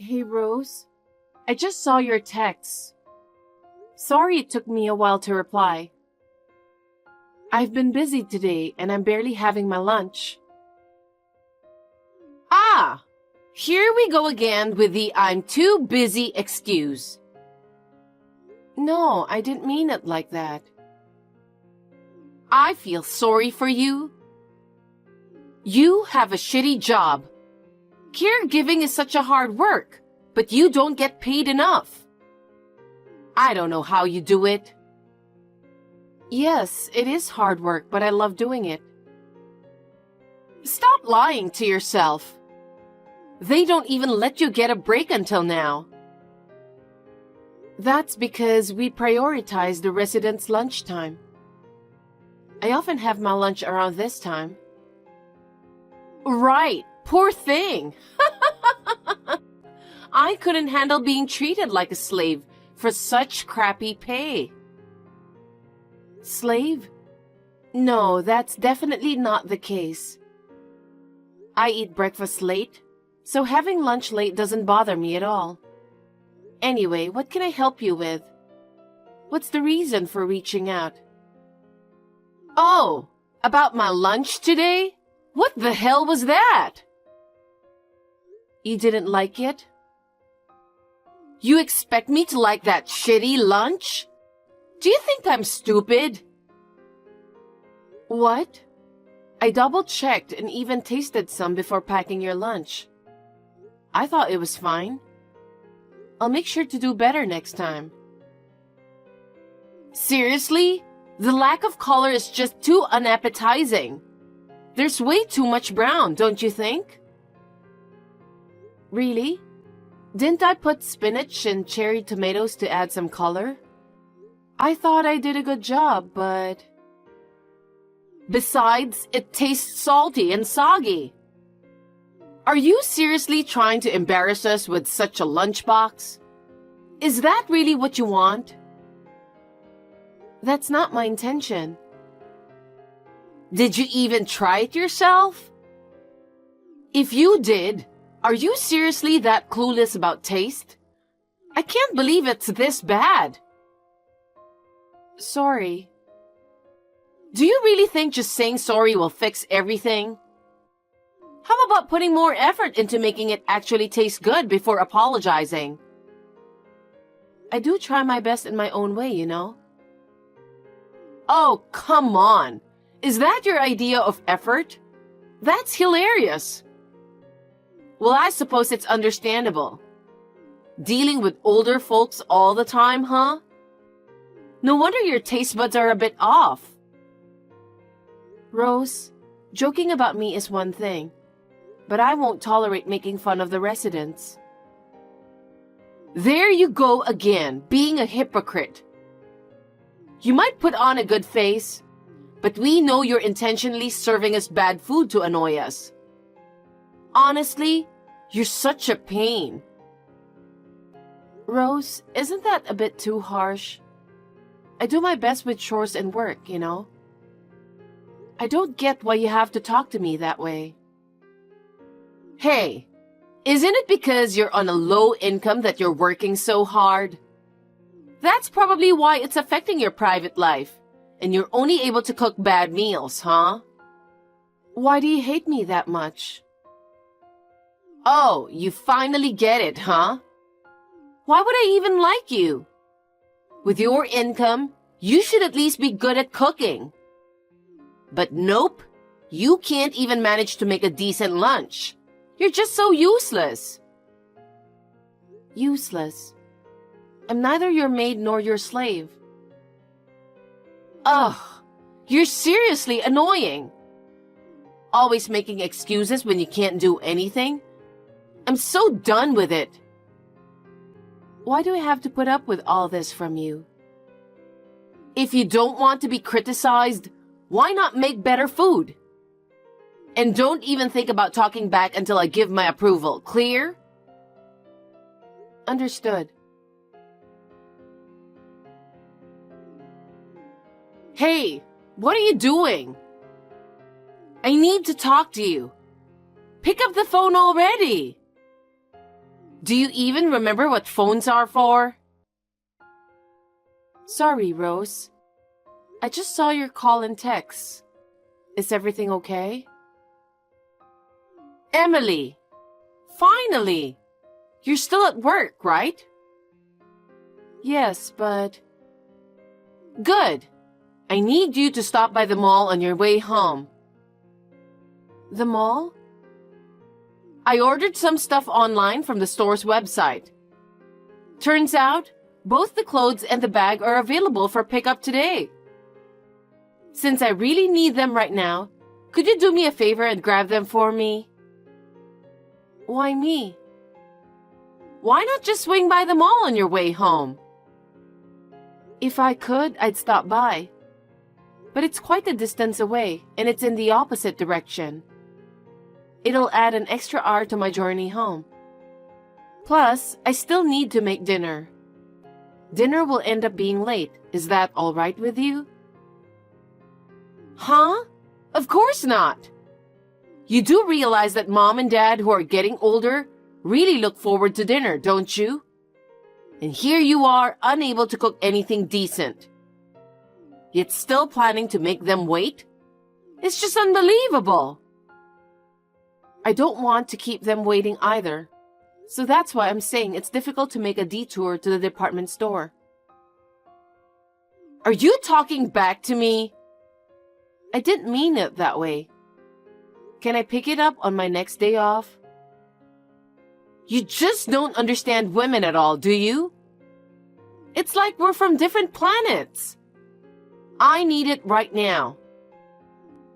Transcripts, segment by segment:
Hey, Rose. I just saw your text. Sorry it took me a while to reply. I've been busy today and I'm barely having my lunch. Ah! Here we go again with the I'm too busy excuse. No, I didn't mean it like that. I feel sorry for you. You have a shitty job. Caregiving is such a hard work, but you don't get paid enough. I don't know how you do it. Yes, it is hard work, but I love doing it. Stop lying to yourself. They don't even let you get a break until now. That's because we prioritize the residents' lunchtime. I often have my lunch around this time. Right, poor thing. I couldn't handle being treated like a slave for such crappy pay. Slave? No, that's definitely not the case. I eat breakfast late, so having lunch late doesn't bother me at all. Anyway, what can I help you with? What's the reason for reaching out? Oh, about my lunch today? What the hell was that? You didn't like it? You expect me to like that shitty lunch? Do you think I'm stupid? What? I double-checked and even tasted some before packing your lunch. I thought it was fine. I'll make sure to do better next time. Seriously? The lack of color is just too unappetizing. There's way too much brown, don't you think? Really? Didn't I put spinach and cherry tomatoes to add some color? I thought I did a good job, but... Besides, it tastes salty and soggy. Are you seriously trying to embarrass us with such a lunchbox? Is that really what you want? That's not my intention. Did you even try it yourself? If you did, are you seriously that clueless about taste? I can't believe it's this bad. Sorry. Do you really think just saying sorry will fix everything? How about putting more effort into making it actually taste good before apologizing? I do try my best in my own way, you know. Oh, come on. Is that your idea of effort? That's hilarious. Well, I suppose it's understandable. Dealing with older folks all the time, huh? No wonder your taste buds are a bit off. Rose, joking about me is one thing, but I won't tolerate making fun of the residents. There you go again, being a hypocrite. You might put on a good face, but we know you're intentionally serving us bad food to annoy us. Honestly, you're such a pain. Rose, isn't that a bit too harsh? I do my best with chores and work, you know. I don't get why you have to talk to me that way. Hey, isn't it because you're on a low income that you're working so hard? That's probably why it's affecting your private life, and you're only able to cook bad meals, huh? Why do you hate me that much? Oh, you finally get it, huh? Why would I even like you? With your income, you should at least be good at cooking. But nope, you can't even manage to make a decent lunch. You're just so useless. Useless? I'm neither your maid nor your slave. Ugh, you're seriously annoying. Always making excuses when you can't do anything. I'm so done with it. Why do I have to put up with all this from you? If you don't want to be criticized, why not make better food? And don't even think about talking back until I give my approval. Clear? Understood. Hey, what are you doing? I need to talk to you. Pick up the phone already. Do you even remember what phones are for? Sorry, Rose. I just saw your call and text. Is everything okay? Emily! Finally! You're still at work, right? Yes, but... Good. I need you to stop by the mall on your way home. The mall? I ordered some stuff online from the store's website. Turns out, both the clothes and the bag are available for pickup today. Since I really need them right now, could you do me a favor and grab them for me? Why me? Why not just swing by the mall on your way home? If I could, I'd stop by. But it's quite a distance away, and it's in the opposite direction. It'll add an extra hour to my journey home. Plus, I still need to make dinner. Dinner will end up being late. Is that all right with you? Huh? Of course not. You do realize that Mom and Dad, who are getting older, really look forward to dinner, don't you? And here you are, unable to cook anything decent. Yet still planning to make them wait? It's just unbelievable. I don't want to keep them waiting either. So that's why I'm saying it's difficult to make a detour to the department store. Are you talking back to me? I didn't mean it that way. Can I pick it up on my next day off? You just don't understand women at all, do you? It's like we're from different planets. I need it right now.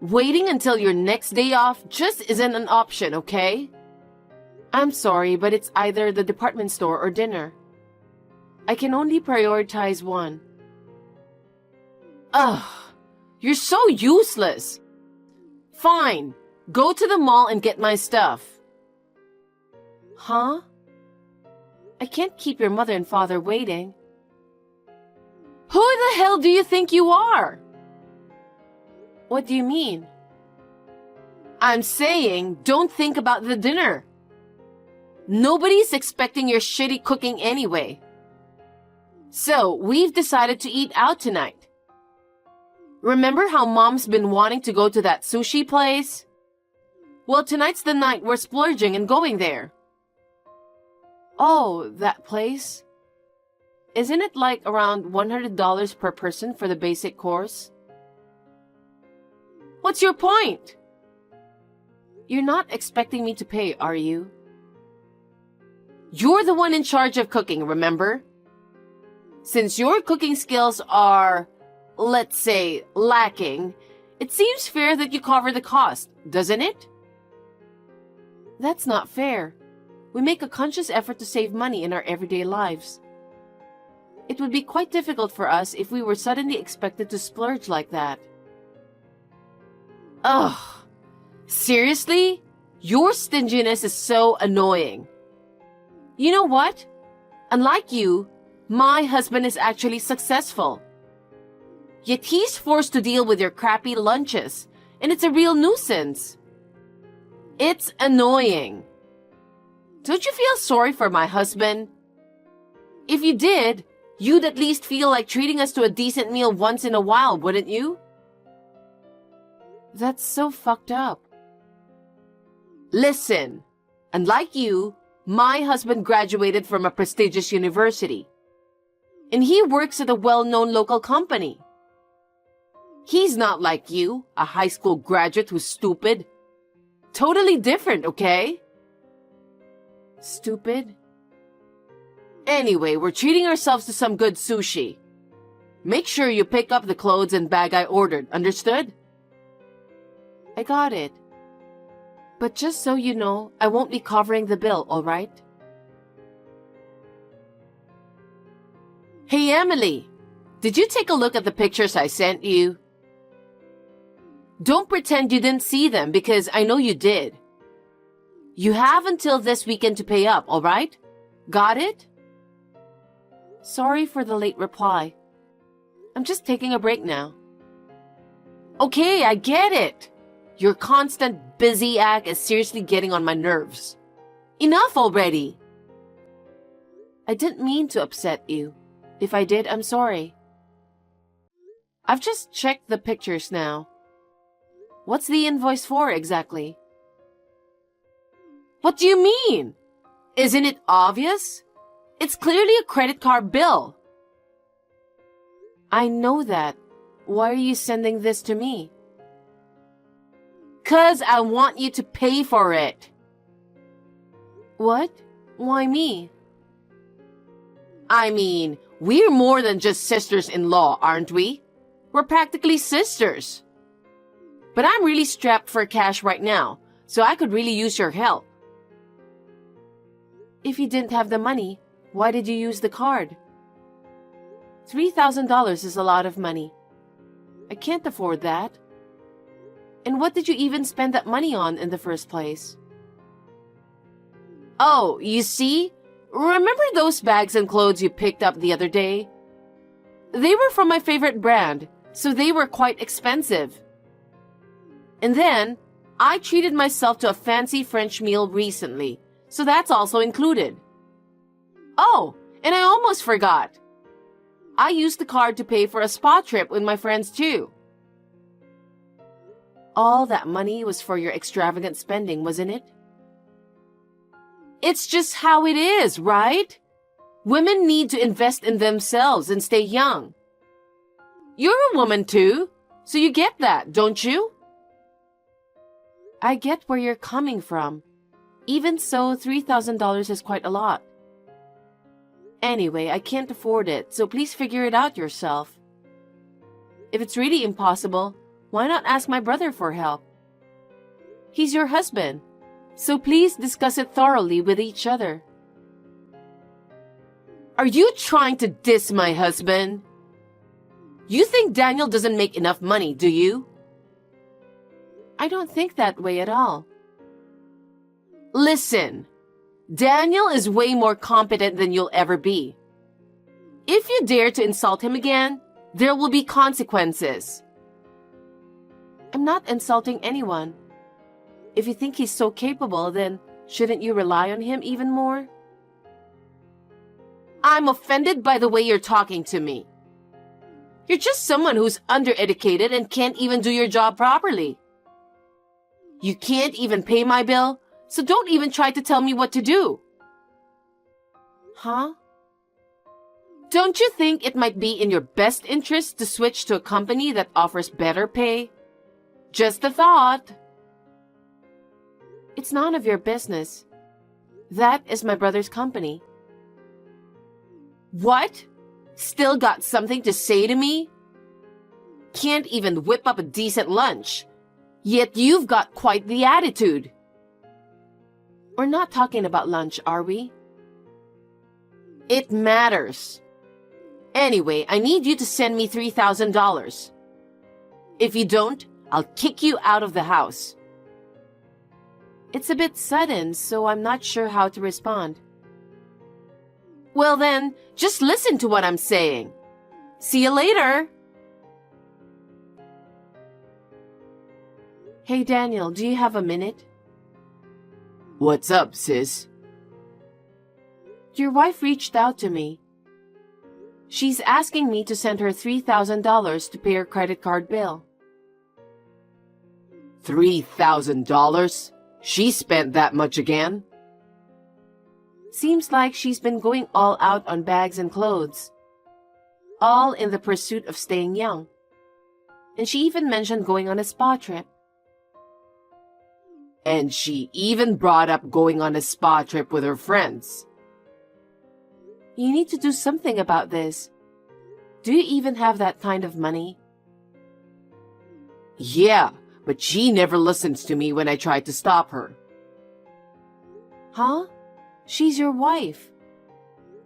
Waiting until your next day off just isn't an option, okay? I'm sorry, but it's either the department store or dinner. I can only prioritize one. Ugh, you're so useless. Fine, go to the mall and get my stuff. Huh? I can't keep your mother and father waiting. Who the hell do you think you are? What do you mean? I'm saying, don't think about the dinner. Nobody's expecting your shitty cooking anyway. So, we've decided to eat out tonight. Remember how Mom's been wanting to go to that sushi place? Well, tonight's the night we're splurging and going there. Oh, that place? Isn't it like around $100 per person for the basic course? What's your point? You're not expecting me to pay, are you? You're the one in charge of cooking, remember? Since your cooking skills are, let's say, lacking, it seems fair that you cover the cost, doesn't it? That's not fair. We make a conscious effort to save money in our everyday lives. It would be quite difficult for us if we were suddenly expected to splurge like that. Ugh. Seriously? Your stinginess is so annoying. You know what? Unlike you, my husband is actually successful. Yet he's forced to deal with your crappy lunches, and it's a real nuisance. It's annoying. Don't you feel sorry for my husband? If you did, you'd at least feel like treating us to a decent meal once in a while, wouldn't you? That's so fucked up. Listen, unlike you, my husband graduated from a prestigious university. And he works at a well-known local company. He's not like you, a high school graduate who's stupid. Totally different, okay? Stupid? Anyway, we're treating ourselves to some good sushi. Make sure you pick up the clothes and bag I ordered, understood? I got it. But just so you know, I won't be covering the bill, alright? Hey, Emily, did you take a look at the pictures I sent you? Don't pretend you didn't see them because I know you did. You have until this weekend to pay up, alright? Got it? Sorry for the late reply. I'm just taking a break now. Okay, I get it. Your constant busy act is seriously getting on my nerves. Enough already. I didn't mean to upset you. If I did, I'm sorry. I've just checked the pictures now. What's the invoice for exactly? What do you mean? Isn't it obvious? It's clearly a credit card bill. I know that. Why are you sending this to me? 'Cause I want you to pay for it. What? Why me? I mean, we're more than just sisters-in-law, aren't we? We're practically sisters. But I'm really strapped for cash right now, so I could really use your help. If you didn't have the money, why did you use the card? $3,000 is a lot of money. I can't afford that. And what did you even spend that money on in the first place? Oh, you see? Remember those bags and clothes you picked up the other day? They were from my favorite brand, so they were quite expensive. And then, I treated myself to a fancy French meal recently, so that's also included. Oh, and I almost forgot. I used the card to pay for a spa trip with my friends too. All that money was for your extravagant spending, wasn't it? It's just how it is, right? Women need to invest in themselves and stay young. You're a woman too, so you get that, don't you? I get where you're coming from. Even so, $3,000 is quite a lot. Anyway, I can't afford it, so please figure it out yourself. If it's really impossible, why not ask my brother for help? He's your husband, so please discuss it thoroughly with each other. Are you trying to diss my husband? You think Daniel doesn't make enough money, do you? I don't think that way at all. Listen, Daniel is way more competent than you'll ever be. If you dare to insult him again, there will be consequences. I'm not insulting anyone. If you think he's so capable, then shouldn't you rely on him even more? I'm offended by the way you're talking to me. You're just someone who's undereducated and can't even do your job properly. You can't even pay my bill, so don't even try to tell me what to do. Huh? Don't you think it might be in your best interest to switch to a company that offers better pay? Just a thought. It's none of your business. That is my brother's company. What? Still got something to say to me? Can't even whip up a decent lunch. Yet you've got quite the attitude. We're not talking about lunch, are we? It matters. Anyway, I need you to send me $3,000. If you don't, I'll kick you out of the house. It's a bit sudden, so I'm not sure how to respond. Well then, just listen to what I'm saying. See you later. Hey Daniel, do you have a minute? What's up, sis? Your wife reached out to me. She's asking me to send her $3,000 to pay her credit card bill. $3,000? She spent that much again? Seems like she's been going all out on bags and clothes. All in the pursuit of staying young. And she even mentioned going on a spa trip. And she even brought up going on a spa trip with her friends. You need to do something about this. Do you even have that kind of money? Yeah, but she never listens to me when I try to stop her. Huh? She's your wife.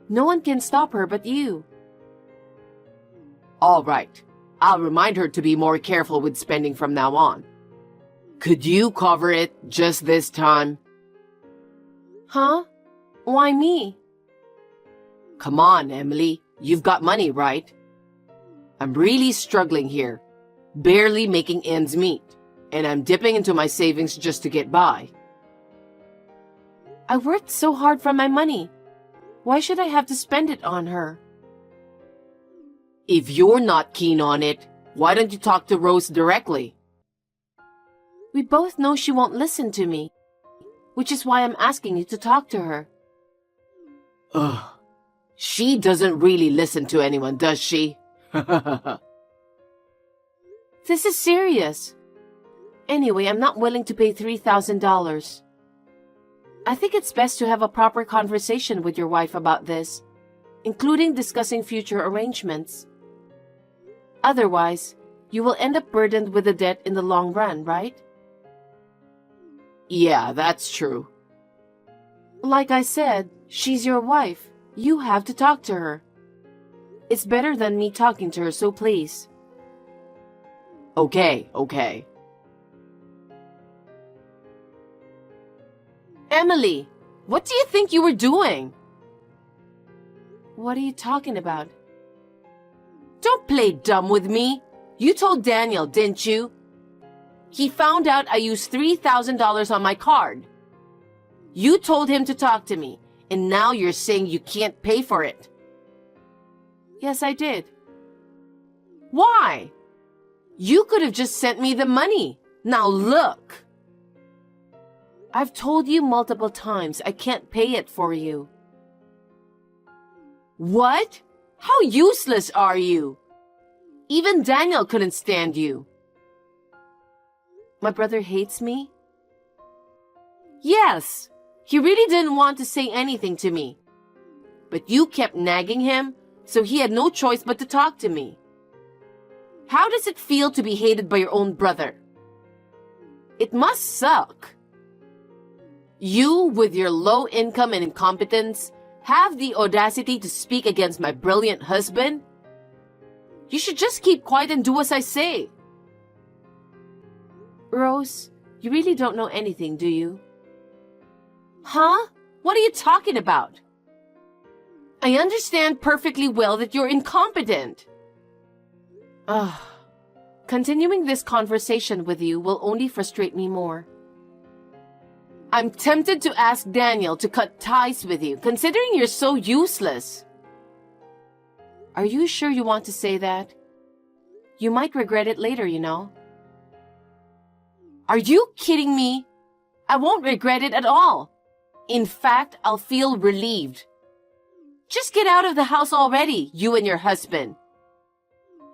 No one can stop her but you. All right. I'll remind her to be more careful with spending from now on. Could you cover it just this time? Huh? Why me? Come on, Emily. You've got money, right? I'm really struggling here. Barely making ends meet. And I'm dipping into my savings just to get by. I worked so hard for my money. Why should I have to spend it on her? If you're not keen on it, why don't you talk to Rose directly? We both know she won't listen to me, which is why I'm asking you to talk to her. Ugh. She doesn't really listen to anyone, does she? This is serious. Anyway, I'm not willing to pay $3,000. I think it's best to have a proper conversation with your wife about this, including discussing future arrangements. Otherwise, you will end up burdened with the debt in the long run, right? Yeah, that's true. Like I said, she's your wife. You have to talk to her. It's better than me talking to her, so please. Okay. Emily, what do you think you were doing? What are you talking about? Don't play dumb with me. You told Daniel, didn't you? He found out I used $3,000 on my card. You told him to talk to me, and now you're saying you can't pay for it. Yes, I did. Why? You could have just sent me the money. Now look. I've told you multiple times I can't pay it for you. What? How useless are you? Even Daniel couldn't stand you. My brother hates me? Yes. He really didn't want to say anything to me. But you kept nagging him, so he had no choice but to talk to me. How does it feel to be hated by your own brother? It must suck. You, with your low income and incompetence, have the audacity to speak against my brilliant husband? You should just keep quiet and do as I say. Rose, you really don't know anything, do you? Huh? What are you talking about? I understand perfectly well that you're incompetent. Continuing this conversation with you will only frustrate me more. I'm tempted to ask Daniel to cut ties with you, considering you're so useless. Are you sure you want to say that? You might regret it later, you know. Are you kidding me? I won't regret it at all. In fact, I'll feel relieved. Just get out of the house already, you and your husband.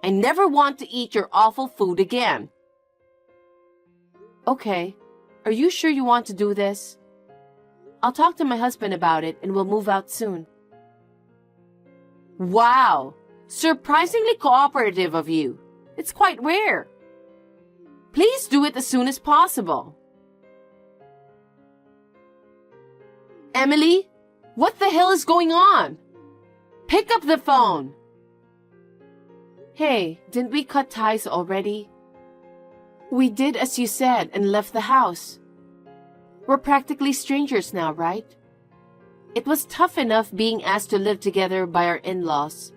I never want to eat your awful food again. Okay. Are you sure you want to do this? I'll talk to my husband about it and we'll move out soon. Wow! Surprisingly cooperative of you. It's quite rare. Please do it as soon as possible. Emily, what the hell is going on? Pick up the phone. Hey, didn't we cut ties already? We did as you said and left the house. We're practically strangers now, right? It was tough enough being asked to live together by our in-laws.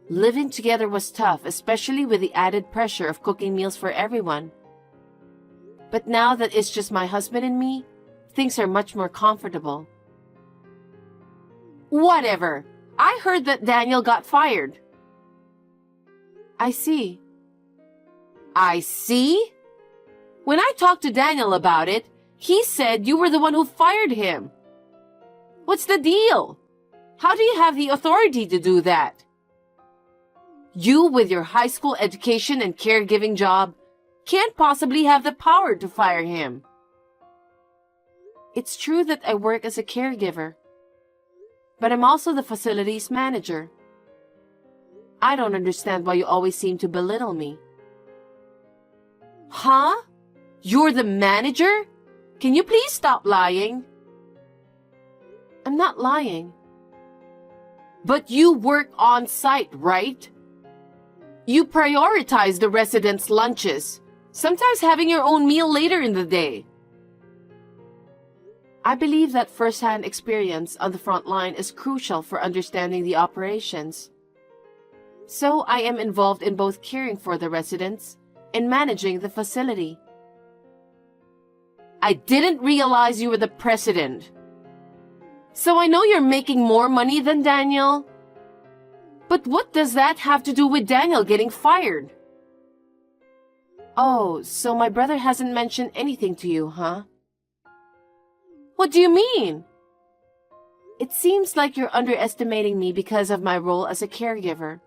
Living together was tough, especially with the added pressure of cooking meals for everyone. But now that it's just my husband and me, things are much more comfortable. Whatever. I heard that Daniel got fired. I see. I see? When I talked to Daniel about it, he said you were the one who fired him. What's the deal? How do you have the authority to do that? You, with your high school education and caregiving job, can't possibly have the power to fire him. It's true that I work as a caregiver, but I'm also the facilities manager. I don't understand why you always seem to belittle me. Huh? You're the manager? Can you please stop lying? I'm not lying. But you work on site, right? You prioritize the residents' lunches, sometimes having your own meal later in the day. I believe that first-hand experience on the front line is crucial for understanding the operations. So I am involved in both caring for the residents and managing the facility. I didn't realize you were the president. So I know you're making more money than Daniel. But what does that have to do with Daniel getting fired? Oh, so my brother hasn't mentioned anything to you, huh? What do you mean? It seems like you're underestimating me because of my role as a caregiver.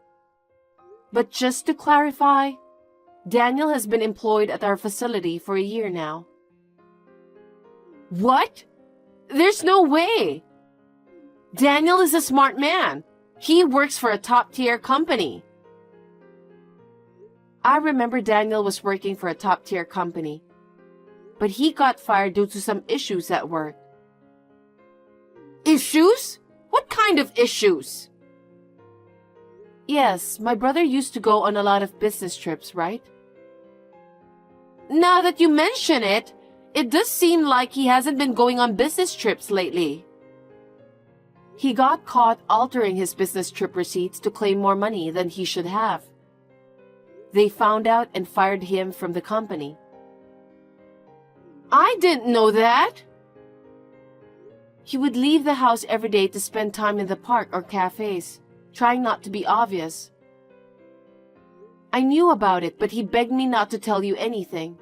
But just to clarify, Daniel has been employed at our facility for a year now. What? There's no way! Daniel is a smart man. He works for a top-tier company. I remember Daniel was working for a top-tier company, but he got fired due to some issues at work. Issues? What kind of issues? Yes, my brother used to go on a lot of business trips, right? Now that you mention it, it does seem like he hasn't been going on business trips lately. He got caught altering his business trip receipts to claim more money than he should have. They found out and fired him from the company. I didn't know that. He would leave the house every day to spend time in the park or cafes, trying not to be obvious. I knew about it, but he begged me not to tell you anything.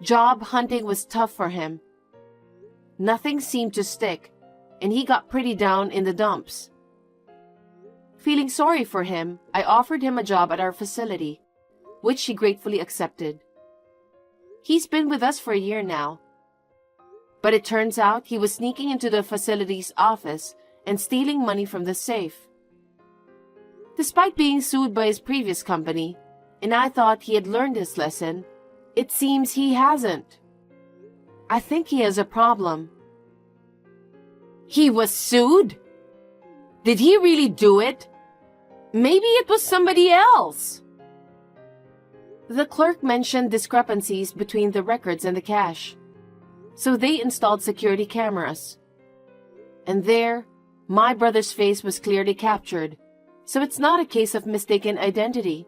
Job hunting was tough for him. Nothing seemed to stick, and he got pretty down in the dumps. Feeling sorry for him, I offered him a job at our facility, which he gratefully accepted. He's been with us for a year now. But it turns out he was sneaking into the facility's office and stealing money from the safe. Despite being sued by his previous company, and I thought he had learned his lesson, it seems he hasn't. I think he has a problem. He was sued? Did he really do it? Maybe it was somebody else. The clerk mentioned discrepancies between the records and the cash, so they installed security cameras. And there, my brother's face was clearly captured, so it's not a case of mistaken identity.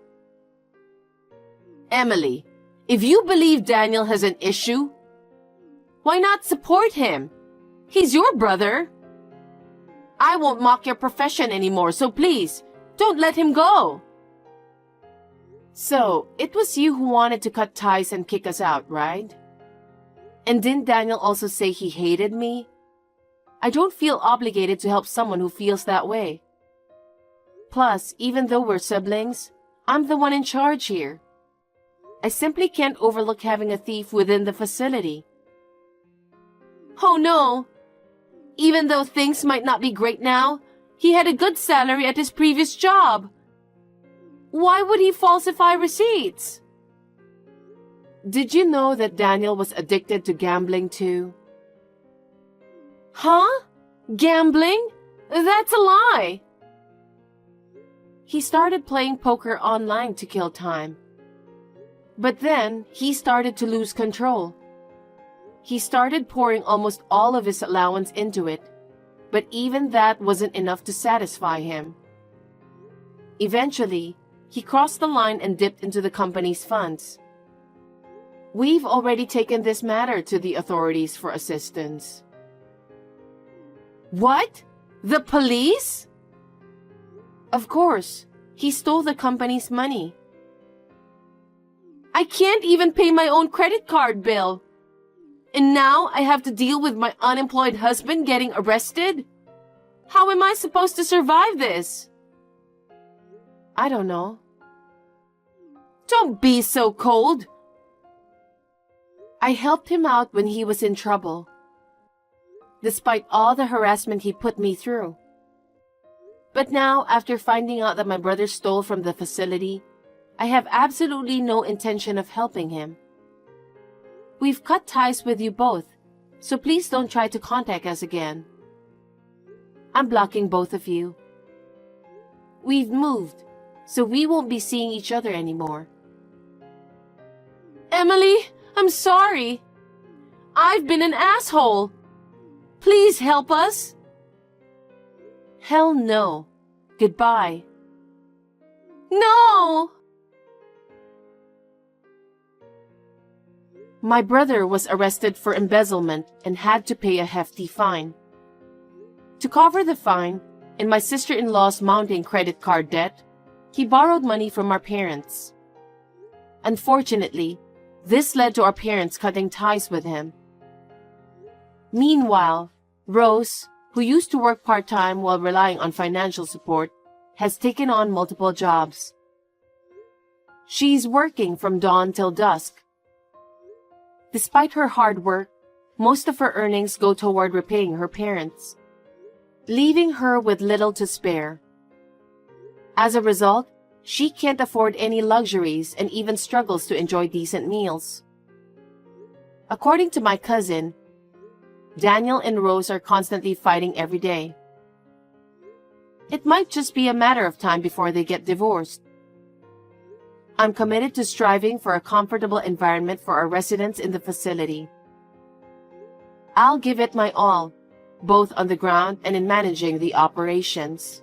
Emily, if you believe Daniel has an issue, why not support him? He's your brother. I won't mock your profession anymore, so please, don't let him go. So, it was you who wanted to cut ties and kick us out, right? And didn't Daniel also say he hated me? I don't feel obligated to help someone who feels that way. Plus, even though we're siblings, I'm the one in charge here. I simply can't overlook having a thief within the facility. Oh no! Even though things might not be great now, he had a good salary at his previous job. Why would he falsify receipts? Did you know that Daniel was addicted to gambling too? Huh? Gambling? That's a lie. He started playing poker online to kill time. But then, he started to lose control. He started pouring almost all of his allowance into it, but even that wasn't enough to satisfy him. Eventually, he crossed the line and dipped into the company's funds. We've already taken this matter to the authorities for assistance. What? The police? Of course, he stole the company's money. I can't even pay my own credit card bill. And now I have to deal with my unemployed husband getting arrested? How am I supposed to survive this? I don't know. Don't be so cold. I helped him out when he was in trouble, despite all the harassment he put me through. But now, after finding out that my brother stole from the facility, I have absolutely no intention of helping him. We've cut ties with you both, so please don't try to contact us again. I'm blocking both of you. We've moved, so we won't be seeing each other anymore. Emily, I'm sorry. I've been an asshole. Please help us. Hell no. Goodbye. No! My brother was arrested for embezzlement and had to pay a hefty fine. To cover the fine and my sister-in-law's mounting credit card debt, he borrowed money from our parents. Unfortunately, this led to our parents cutting ties with him. Meanwhile, Rose, who used to work part-time while relying on financial support, has taken on multiple jobs. She's working from dawn till dusk. Despite her hard work, most of her earnings go toward repaying her parents, leaving her with little to spare. As a result, she can't afford any luxuries and even struggles to enjoy decent meals. According to my cousin, Daniel and Rose are constantly fighting every day. It might just be a matter of time before they get divorced. I'm committed to striving for a comfortable environment for our residents in the facility. I'll give it my all, both on the ground and in managing the operations.